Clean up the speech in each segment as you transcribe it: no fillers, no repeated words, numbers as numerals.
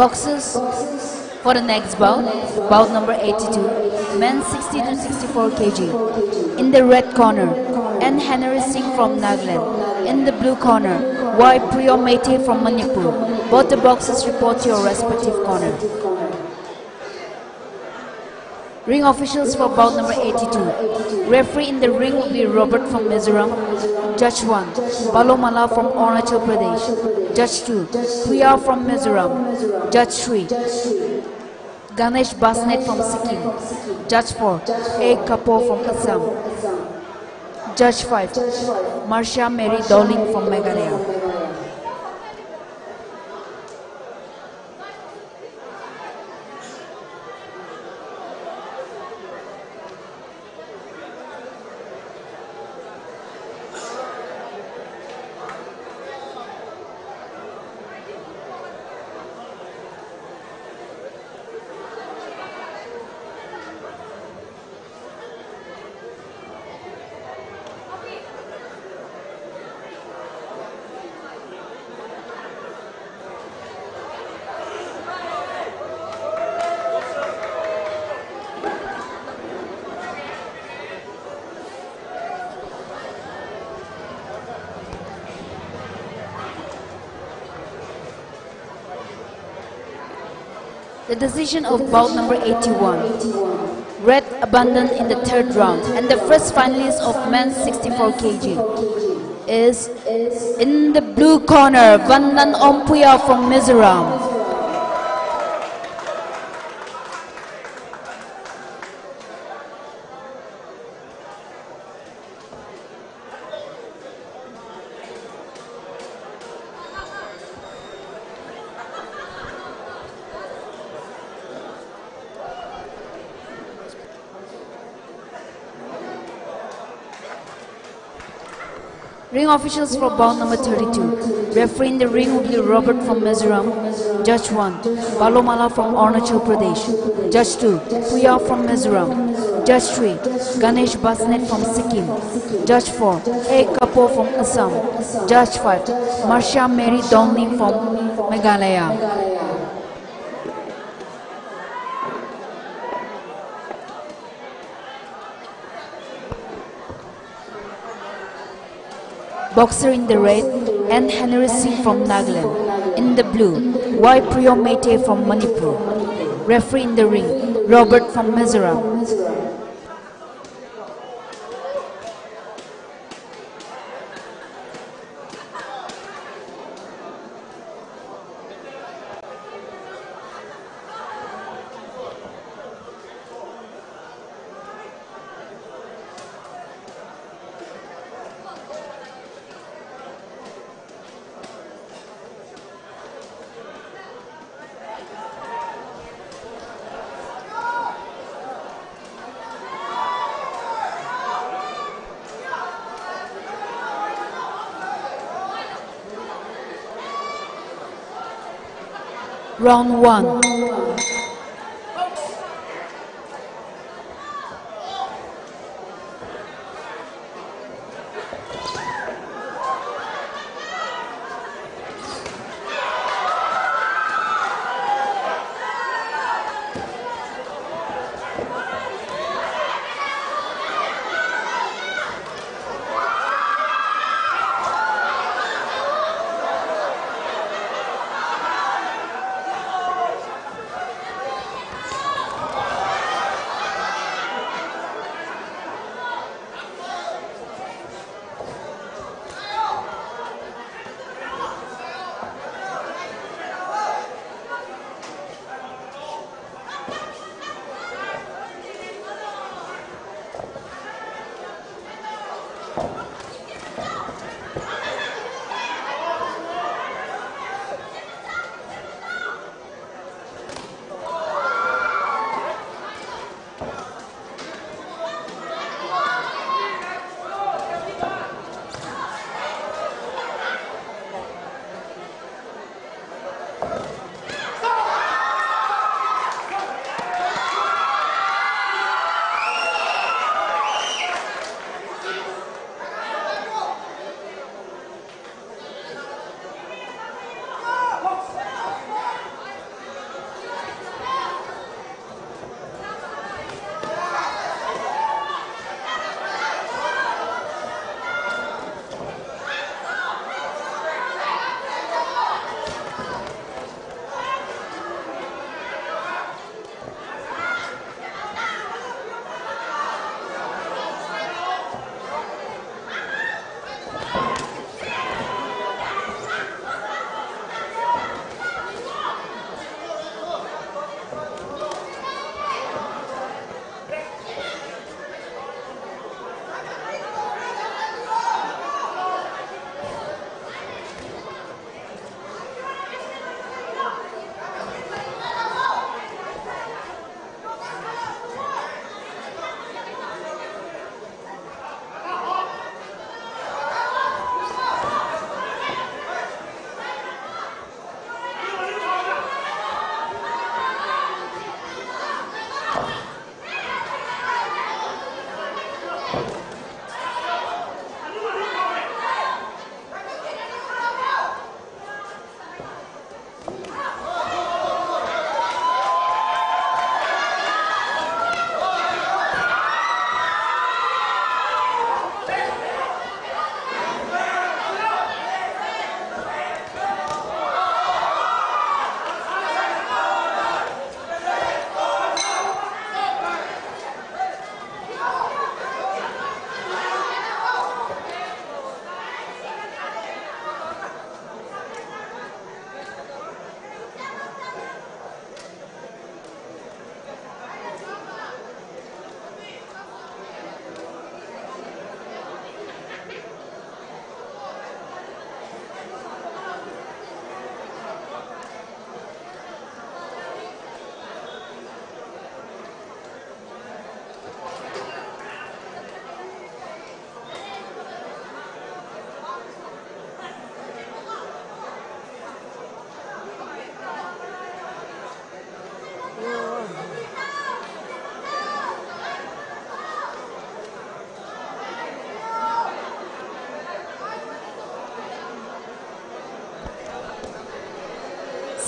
Boxes for the next bout, bout number 82, men 60 to 64 kg. In the red corner, N. Henry Singh from Nagaland. In the blue corner, Y. Priyo Mete from Manipur. Both the boxes report to your respective corner. Ring officials for bout number 82. Referee in the ring will be Robert from Mizoram. Judge 1, Balomala from Arunachal Pradesh. Judge 2, Priya from Mizoram. Judge 3, Ganesh Basnet from Sikkim. Judge 4, A. Kapoor from Assam. Judge 5, Marsha Mary Dowling from Meghalaya. The decision of bout number 81. Red abandoned in the third round, and the first finalist of men's 64 kg is in the blue corner, Vandan Ompuya from Mizoram. Ring officials for bout number 32. Referee in the ring will be Robert from Mizoram. Judge 1, Balomala from Arunachal Pradesh. Judge 2, Priya from Mizoram. Judge 3, Ganesh Basnet from Sikkim. Judge 4, A. Kapoor from Assam. Judge 5, Marsha Mary Dowling from Meghalaya. Boxer in the red, N. Henry Singh from Nagaland. In the blue, Y. Priyo Mete from Manipur. Referee in the ring, Robert from Mizoram. Round 1.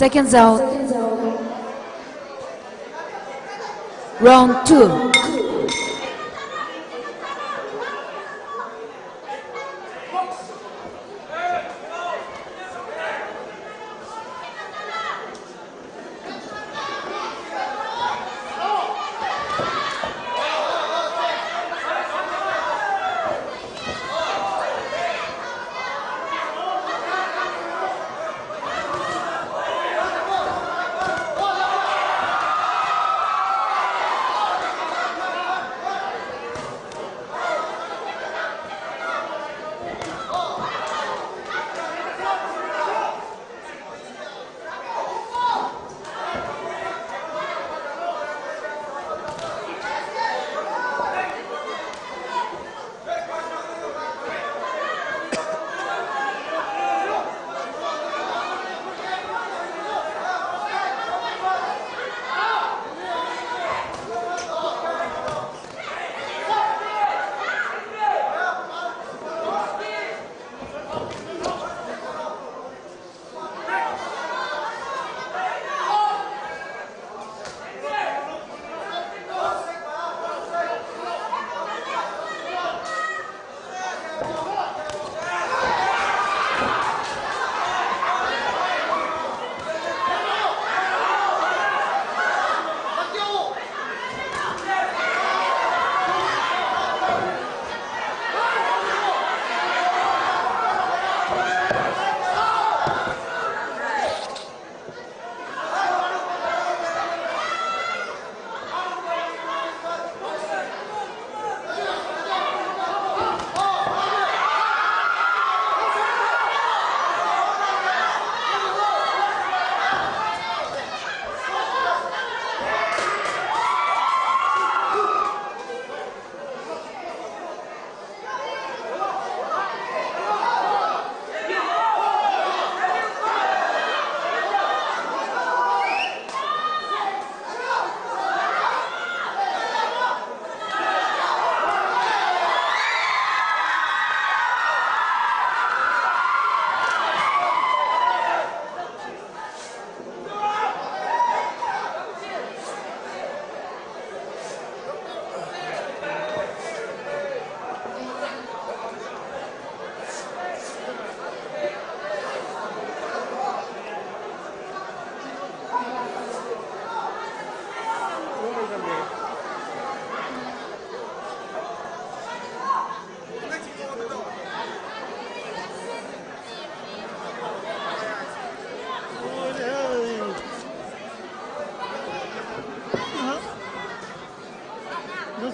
Seconds out. Round 2.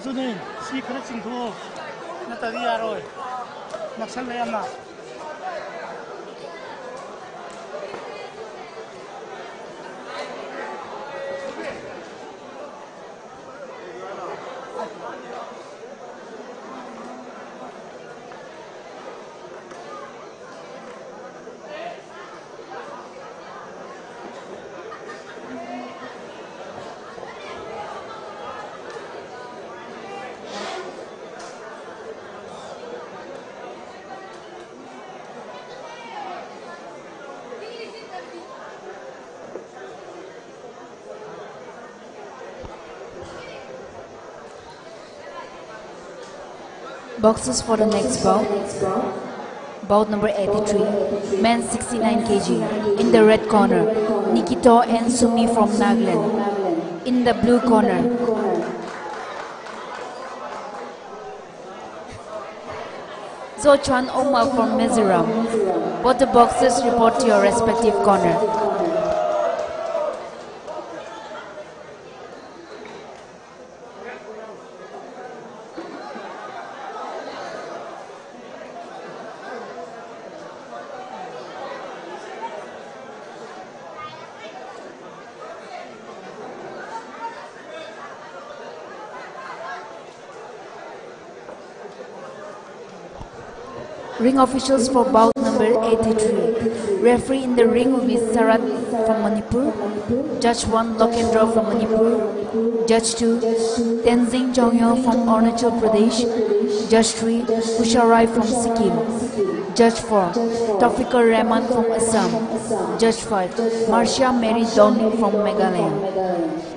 Số này si khởi sinh thu nó tới đi rồi mặc sẵn lấy em nào Boxes for the next bout. Bout number 83, men 69 kg. In the red corner, Nikito and Sumi from Nagaland. In the blue corner, Zochuan Omar from Mizoram. Both the boxers report to your respective corner. Ring officials for bout number number 83. Referee in the ring will be Sarat from Manipur. Judge 1, Lokendra from Manipur. Judge 2, Tenzing Jongyo from Arunachal Pradesh. Judge 3, Usharai from Sikkim. Judge 4, Taufikur Rahman from Assam. Judge 5, Marcia Mary Downing from Meghalaya.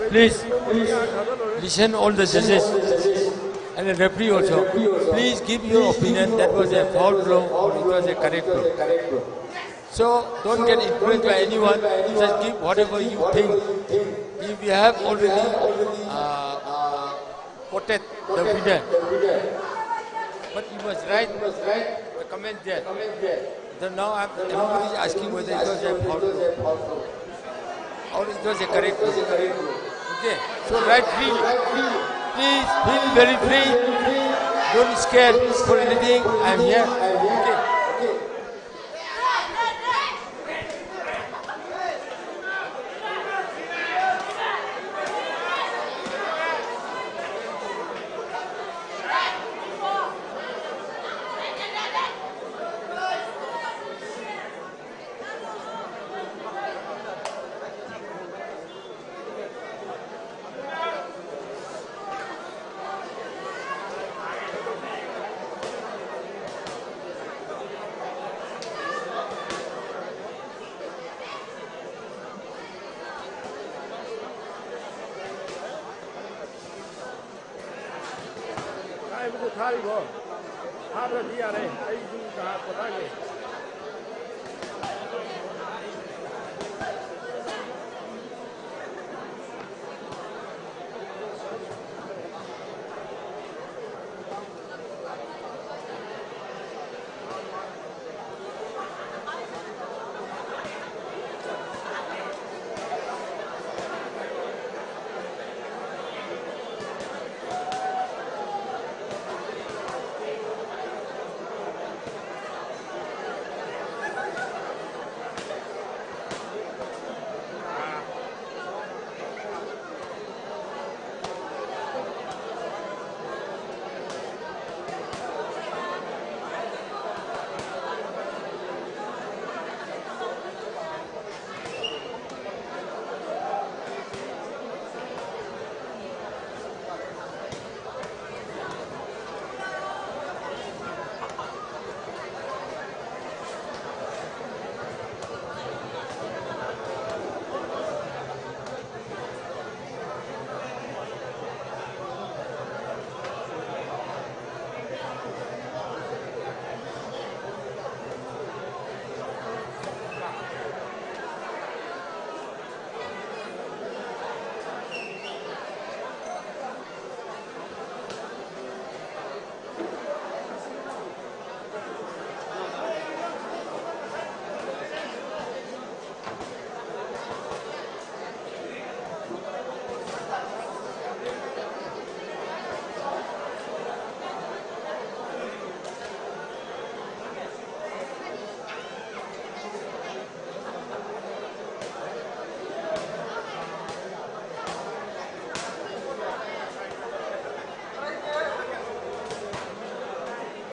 Please listen all the judges and the referee also. Please give your opinion. That was a foul blow or it was a correct blow. So don't get influenced by anyone. Just give whatever you think. If you have already quoted the winner, but you must write the comment there. So now everybody is asking whether it was a foul blow or it was a correct blow. Okay, so write freely. Please feel very free. Don't scare for anything. I am here. Okay. Thai bố thai bố, thai bố đi à đây, ai đi cả có thai